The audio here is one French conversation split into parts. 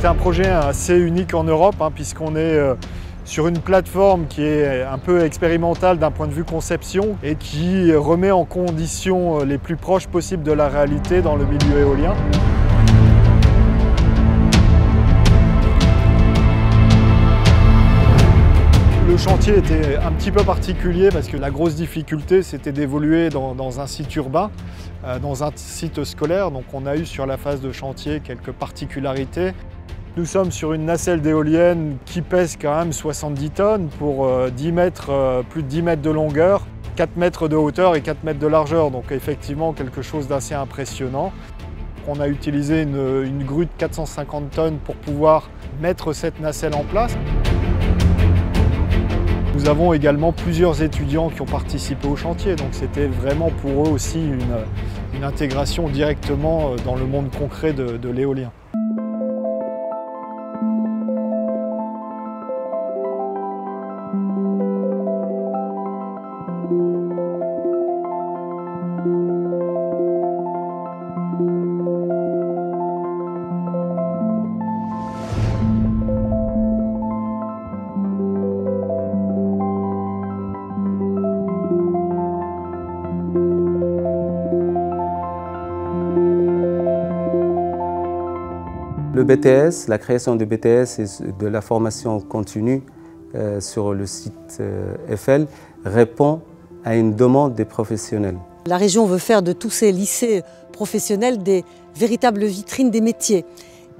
C'est un projet assez unique en Europe, puisqu'on est sur une plateforme qui est un peu expérimentale d'un point de vue conception et qui remet en conditions les plus proches possibles de la réalité dans le milieu éolien. Le chantier était un petit peu particulier parce que la grosse difficulté c'était d'évoluer dans un site urbain, dans un site scolaire. Donc on a eu sur la phase de chantier quelques particularités. Nous sommes sur une nacelle d'éolienne qui pèse quand même 70 tonnes pour 10 mètres, plus de 10 mètres de longueur, 4 mètres de hauteur et 4 mètres de largeur. Donc effectivement quelque chose d'assez impressionnant. On a utilisé une grue de 450 tonnes pour pouvoir mettre cette nacelle en place. Nous avons également plusieurs étudiants qui ont participé au chantier, donc c'était vraiment pour eux aussi une intégration directement dans le monde concret de l'éolien. Le BTS, la création du BTS et de la formation continue sur le site Eiffel répond à une demande des professionnels. La région veut faire de tous ces lycées professionnels des véritables vitrines des métiers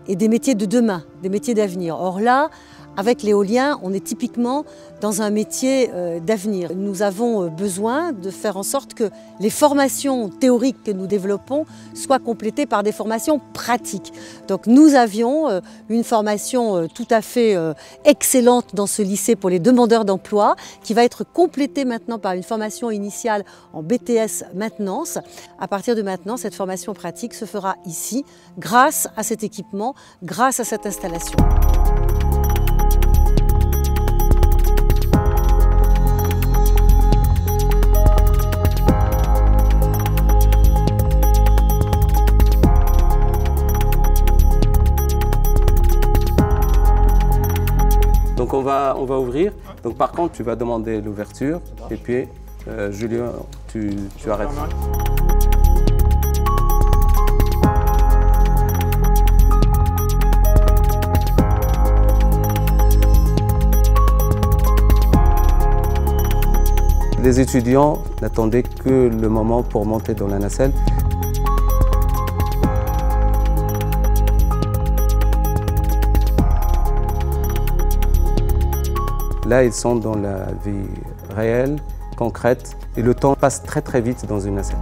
et des métiers de demain, des métiers d'avenir. Or là, avec l'éolien, on est typiquement dans un métier d'avenir. Nous avons besoin de faire en sorte que les formations théoriques que nous développons soient complétées par des formations pratiques. Donc nous avions une formation tout à fait excellente dans ce lycée pour les demandeurs d'emploi, qui va être complétée maintenant par une formation initiale en BTS maintenance. À partir de maintenant, cette formation pratique se fera ici, grâce à cet équipement, grâce à cette installation. Donc on va ouvrir. Donc par contre, tu vas demander l'ouverture et puis Julien, tu arrêtes. Les étudiants n'attendaient que le moment pour monter dans la nacelle. Là, ils sont dans la vie réelle, concrète, et le temps passe très vite dans une nacelle.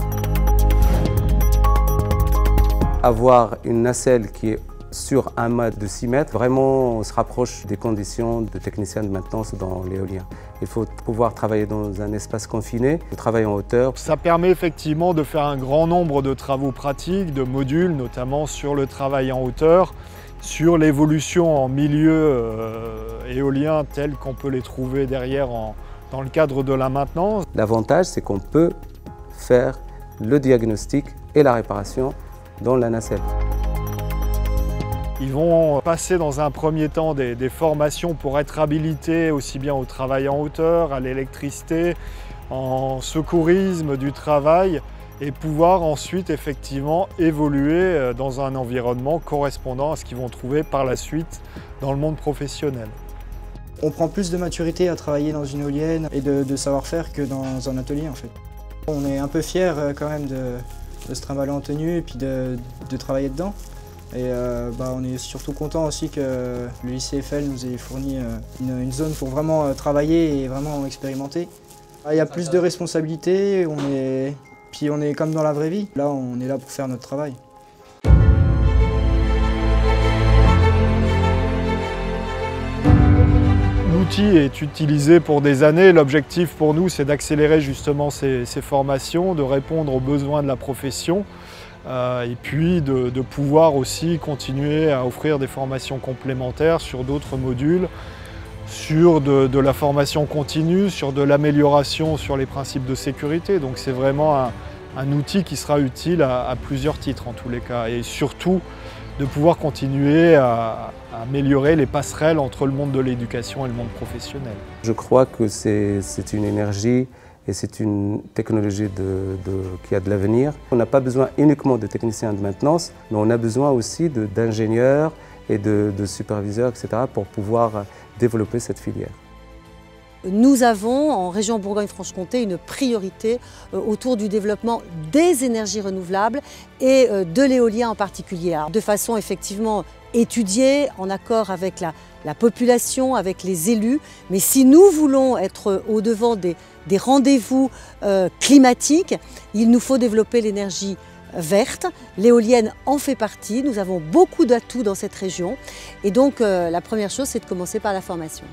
Avoir une nacelle qui est sur un mât de 6 mètres, vraiment on se rapproche des conditions de technicien de maintenance dans l'éolien. Il faut pouvoir travailler dans un espace confiné, travailler en hauteur. Ça permet effectivement de faire un grand nombre de travaux pratiques, de modules, notamment sur le travail en hauteur, sur l'évolution en milieu éolien tel qu'on peut les trouver derrière dans le cadre de la maintenance. L'avantage, c'est qu'on peut faire le diagnostic et la réparation dans la nacelle. Ils vont passer dans un premier temps des formations pour être habilités aussi bien au travail en hauteur, à l'électricité, en secourisme du travail, et pouvoir ensuite effectivement évoluer dans un environnement correspondant à ce qu'ils vont trouver par la suite dans le monde professionnel. On prend plus de maturité à travailler dans une éolienne et de savoir-faire que dans un atelier en fait. On est un peu fiers quand même de se trimballer en tenue et puis de travailler dedans. Et on est surtout content aussi que le lycée Eiffel nous ait fourni une zone pour vraiment travailler et vraiment expérimenter. Il y a plus de responsabilités, puis on est comme dans la vraie vie. Là, on est là pour faire notre travail. L'outil est utilisé pour des années. L'objectif pour nous, c'est d'accélérer justement ces formations, de répondre aux besoins de la profession et puis de pouvoir aussi continuer à offrir des formations complémentaires sur d'autres modules, sur de la formation continue, sur de l'amélioration sur les principes de sécurité. Donc c'est vraiment un outil qui sera utile à plusieurs titres en tous les cas. Et surtout de pouvoir continuer à améliorer les passerelles entre le monde de l'éducation et le monde professionnel. Je crois que c'est une énergie et c'est une technologie qui a de l'avenir. On n'a pas besoin uniquement de techniciens de maintenance, mais on a besoin aussi d'ingénieurs et de superviseurs, etc., pour pouvoir développer cette filière. Nous avons en région Bourgogne-Franche-Comté une priorité autour du développement des énergies renouvelables et de l'éolien en particulier. Alors, de façon effectivement étudiée, en accord avec la population, avec les élus. Mais si nous voulons être au-devant des rendez-vous climatiques, il nous faut développer l'énergie verte. L'éolienne en fait partie. Nous avons beaucoup d'atouts dans cette région. Et donc la première chose, c'est de commencer par la formation.